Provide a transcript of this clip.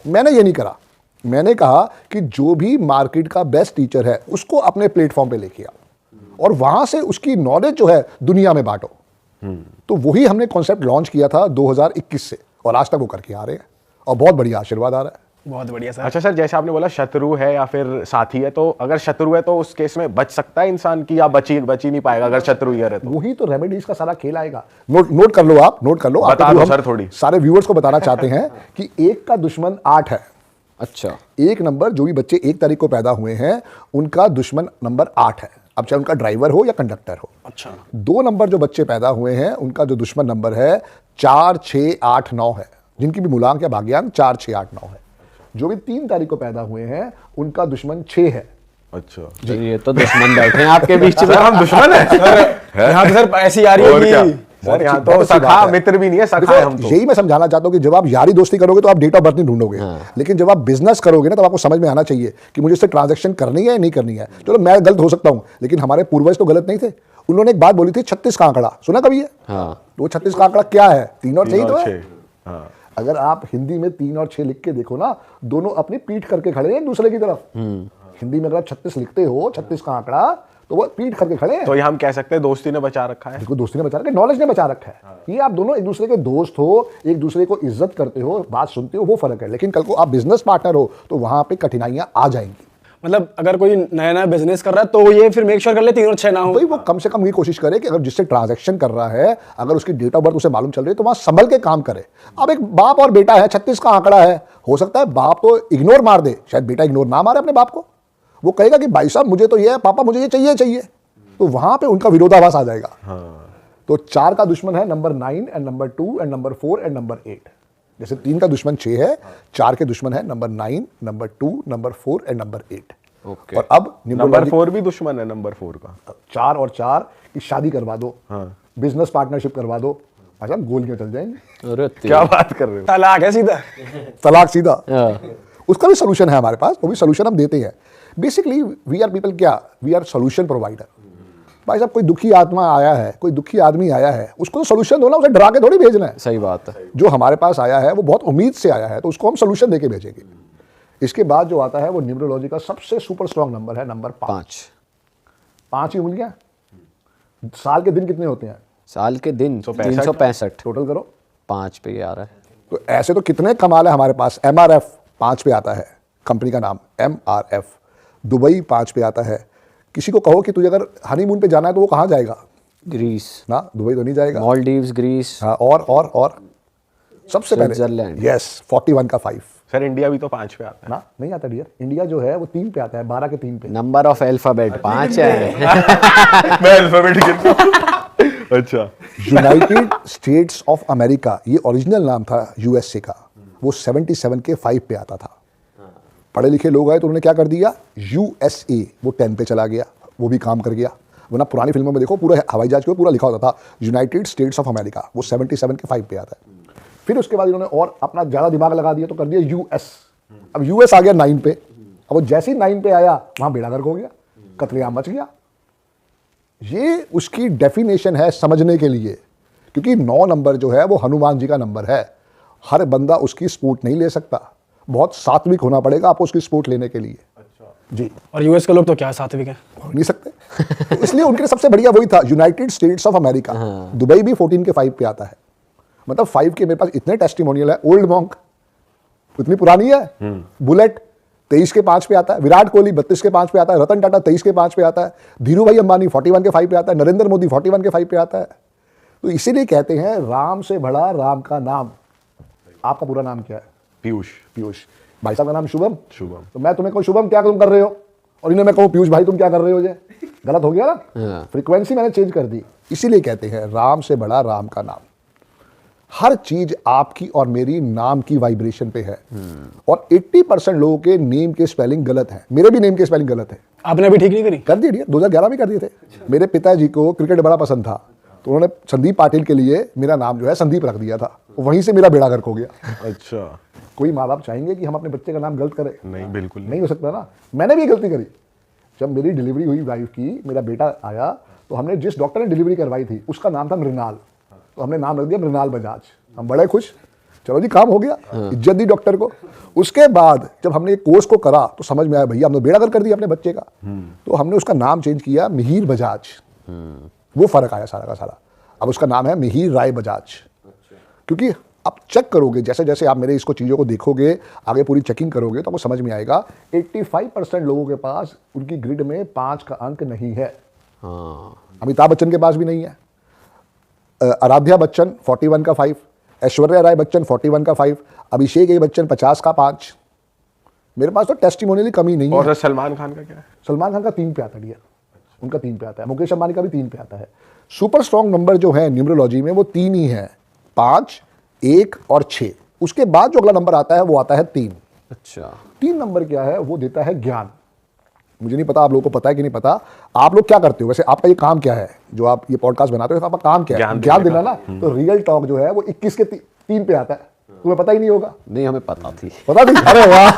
मैंने ये नहीं करा। मैंने कहा कि जो भी मार्केट का बेस्ट टीचर है उसको अपने प्लेटफॉर्म पे लेके आओ और वहां से उसकी नॉलेज जो है दुनिया में बांटो। तो वही हमने कॉन्सेप्ट लॉन्च किया था 2021 से और आज तक वो करके आ रहे हैं और बहुत बढ़िया आशीर्वाद आ रहा है। बहुत बढ़िया सर। अच्छा सर, जैसे आपने बोला शत्रु है या फिर साथी है, तो अगर शत्रु है तो उस केस में बच सकता है इंसान की या बच ही नहीं पाएगा अगर शत्रु ही है तो? वही तो रेमेडीज का सारा खेल आएगा। नोट कर लो आप, नोट कर लो। बता दो सर थोड़ी। सारे व्यूअर्स को बताना चाहते हैं कि एक का दुश्मन 8 है। अच्छा, एक नंबर, जो भी बच्चे 1 तारीख को पैदा हुए हैं उनका दुश्मन नंबर 8 है। अब चाहे उनका ड्राइवर हो या कंडक्टर हो। अच्छा। 2 नंबर जो बच्चे पैदा हुए हैं उनका जो दुश्मन नंबर है 4, 6, 8, 9 है, जिनकी भी मूलांक या भाग्यांक 4, 6, 8, 9 है। जो भी 3 तारीख को पैदा हुए हैं उनका दुश्मन 6 है। अच्छा तो ये तो दुश्मन बैठे हैं आपके बीच में। हम दुश्मन है यहाँ तो सर ऐसी आ रही है कि सर यहाँ तो सखा मित्र भी नहीं है, सखा है हम तो। यही मैं समझाना चाहता हूँ कि जब आप यारी दोस्ती करोगे तो आप डेट ऑफ बर्थ नहीं ढूंढोगे। लेकिन जब आप बिजनेस करोगे ना, तब आपको समझ में आना चाहिए कि मुझे इससे ट्रांजैक्शन करनी है या नहीं करनी है। चलो मैं गलत हो सकता हूँ, लेकिन हमारे पूर्वज तो गलत नहीं थे। उन्होंने एक बात बोली थी 36 का आंकड़ा, सुना कभी है? तो 36 का आंकड़ा क्या है? 3 और 6 ही तो है। अगर आप हिंदी में 3 और 6 लिख के देखो ना, दोनों अपनी पीठ करके खड़े हैं एक दूसरे की तरफ। हिंदी में अगर आप 36 लिखते हो, 36 का आंकड़ा, तो वो पीठ करके खड़े हैं। तो ये हम कह सकते हैं दोस्ती ने बचा रखा है। देखो, दोस्ती ने बचा रखा है, नॉलेज ने बचा रखा है। ये आप दोनों एक दूसरे के दोस्त हो, एक दूसरे को इज्जत करते हो, बात सुनते हो, वो फर्क है। लेकिन कल को आप बिजनेस पार्टनर हो तो वहां पे कठिनाइयां आ जाएंगी। मतलब अगर कोई नया बिजनेस कर रहा है तो ये फिर मेक श्योर कर ले 3 और 6 ना हो। भाई वो कम से कम ये कोशिश करे कि अगर जिससे ट्रांजैक्शन कर रहा है, अगर उसकी डेट ऑफ बर्थ उसे मालूम चल रही है तो वहां संभल के काम करे। अब एक बाप और बेटा है, 36 का आंकड़ा है, हो सकता है बाप तो इग्नोर मार दे, शायद बेटा इग्नोर ना मारे अपने बाप को। वो कहेगा कि भाई साहब मुझे तो ये है, पापा मुझे ये चाहिए, तो वहां पे उनका विरोधाभास आ जाएगा। तो 4 का दुश्मन है number 9 and number 2 and number 4 and number 8। जैसे 3 का दुश्मन 6 है, 4 के दुश्मन है number 9, number 2, number 4 and number 8। Okay. और अब नंबर 4 भी दुश्मन है नंबर 4 का। 4 और 4 की शादी करवा दो, बिजनेस पार्टनरशिप करवा दो, अच्छा गोलियां चल जाएंगी। अरे क्या बात कर रहे हो? तलाक है सीधा। तलाक सीधा। उसका भी सोल्यूशन है हमारे पास, वो भी सोल्यूशन हम देते हैं। बेसिकली वी आर पीपल, क्या वी आर सोल्यूशन प्रोवाइडर। भाई साहब कोई दुखी आत्मा आया है, कोई दुखी आदमी आया है, उसको तो सोल्यूशन दो ना, उसे डरा के थोड़ी भेजना है। सही बात है। जो हमारे पास आया है वो बहुत उम्मीद से आया है, तो उसको हम सोल्यूशन देके भेजेंगे। इसके बाद जो आता है वो न्यूमरोलॉजी का सबसे सुपर स्ट्रॉन्ग नंबर है, नंबर 5। 5 ही उंगलियां। साल के दिन कितने होते हैं? साल के दिन 365। टोटल करो, 5 पे आ रहा है। तो ऐसे तो कितने कमाल है हमारे पास। MRF 5 पे आता है, कंपनी का नाम MRF। दुबई 5 पे आता है। किसी को कहो कि तुझे अगर हनीमून पे जाना है तो वो कहाँ जाएगा? ग्रीस ना, दुबई तो नहीं जाएगा। मालदीव्स, ग्रीस। हाँ, और सबसे पहले स्विट्जरलैंड। यस, 41 का 5। सर इंडिया भी तो 5 पे आता है ना, नहीं आता डियर। इंडिया जो है वो 3 पे आता है, 12 के 3 पे। नंबर ऑफ अल्फाबेट 5 है। मैं अल्फाबेट गिनता। अच्छा। यूनाइटेड स्टेट्स ऑफ अमेरिका, ये ओरिजिनल नाम था USA का, वो 77 के 5 पे आता था। पढ़े लिखे लोग आए तो उन्होंने क्या कर दिया, USA वो 10 पे चला गया, वो भी काम कर गया। वरना पुरानी फिल्मों में देखो पूरा हवाई जहाज के पूरा लिखा होता था यूनाइटेड स्टेट्स ऑफ अमेरिका, वो 77 के 5 पे आता है। फिर उसके बाद इन्होंने और अपना ज़्यादा दिमाग लगा दिया तो कर दिया US। अब US आ गया 9 पे। अब वो जैसे ही 9 पे आया वहाँ बेड़ा गर्क हो गया, कतलेआम मच गया। ये उसकी डेफिनेशन है समझने के लिए, क्योंकि 9 नंबर जो है वो हनुमान जी का नंबर है। हर बंदा उसकी स्पोर्ट नहीं ले सकता, बहुत सात्विक होना पड़ेगा आपको उसकी स्पोर्ट लेने के लिए। जी। और US के लोग तो क्या सात्विक है, हो नहीं सकते। तो इसलिए उनके लिए सबसे बढ़िया वही था, United states of America. Dubai भी 14 के 5 पे आता है। मतलब 5 के मेरे पास इतने टेस्टिमोनियल है। ओल्ड मॉन्क इतनी पुरानी है। बुलेट 23 के 5 पे आता है। विराट कोहली 32 के 5 पे आता है। रतन टाटा 23 के 5 पे आता है। धीरू भाई अंबानी 41 के 5 पे आता है। नरेंद्र मोदी 41 के 5 पे आता है। तो इसीलिए कहते हैं राम से बड़ा राम का नाम। आपका पूरा नाम क्या है? पीयूष। पीयूष। भाई साहब का नाम शुभम। शुभम। तो मैं तुम्हें कहूँ शुभम क्या तुम कर रहे हो, और इन्हें मैं कहूँ पीयूष भाई तुम क्या कर रहे हो, गलत हो गया ना। फ्रीक्वेंसी मैंने चेंज कर दी। इसीलिए कहते हैं राम से बड़ा राम का नाम। हर चीज आपकी और मेरी नाम की वाइब्रेशन पे है। और 80% लोगों के नेम के स्पेलिंग गलत है। मेरे भी नेम के स्पेलिंग गलत है। आपने अभी ठीक नहीं करी? कर दिए, 2011 में कर दिए थे। मेरे पिताजी को क्रिकेट बड़ा पसंद था, तो उन्होंने संदीप पाटिल के लिए मेरा नाम जो है संदीप रख दिया था। वहीं से मेरा बेड़ा गर्क हो गया। अच्छा। कोई माँ बाप चाहेंगे कि हम अपने बच्चे का नाम गलत करें? नहीं, बिल्कुल नहीं हो सकता ना। मैंने भी गलती करी। जब मेरी डिलीवरी हुई वाइफ की, मेरा बेटा आया, तो हमने जिस डॉक्टर ने डिलीवरी करवाई थी उसका नाम था मृणाल, तो हमने नाम रख दिया मृणाल बजाज। हम बड़े खुश। चलो जी काम हो गया, इज्जत दी डॉक्टर को। उसके बाद जब हमने कोर्स को करा तो समझ में आया भैया हमने बेड़ा गर्क कर दिया अपने बच्चे का। तो हमने उसका नाम चेंज किया मिहिर बजाज। वो फर्क आया सारा का सारा। अब उसका नाम है मिहिर राय बजाज। क्योंकि आप चेक करोगे, जैसे जैसे आप मेरे इसको चीज़ों को देखोगे, आगे पूरी चेकिंग करोगे, तो आपको समझ में आएगा 85% लोगों के पास उनकी ग्रिड में 5 का अंक नहीं है। अमिताभ बच्चन के पास भी नहीं है। आराध्या बच्चन 41 का 5, ऐश्वर्या राय बच्चन 41 का 5, अभिषेक ए बच्चन 50 का 5। मेरे पास तो टेस्टिमोनियली कमी नहीं है। और सलमान खान का क्या है? सलमान खान का 3 पे आता है, उनका 3 पे आता है। मुकेश अंबानी का भी 3 पे आता है। सुपर स्ट्रॉन्ग नंबर जो है न्यूमरोलॉजी में वो 3 ही है, 5, 1 और 6। उसके बाद जो अगला नंबर आता है वो आता है 3। अच्छा 3 नंबर क्या है? वो देता है ज्ञान। मुझे नहीं पता आप लोगों को पता है कि नहीं पता। आप लोग क्या करते हो वैसे? आपका ये काम क्या है जो आप ये पॉडकास्ट बनाते हो? तो आपका काम क्या है? ज्ञान देना ना। तो रियल टॉक जो है वो 21 के 3 पे आता है। तुम्हें पता ही नहीं होगा? नहीं हमें पता थी। पता नहीं? अरे वाह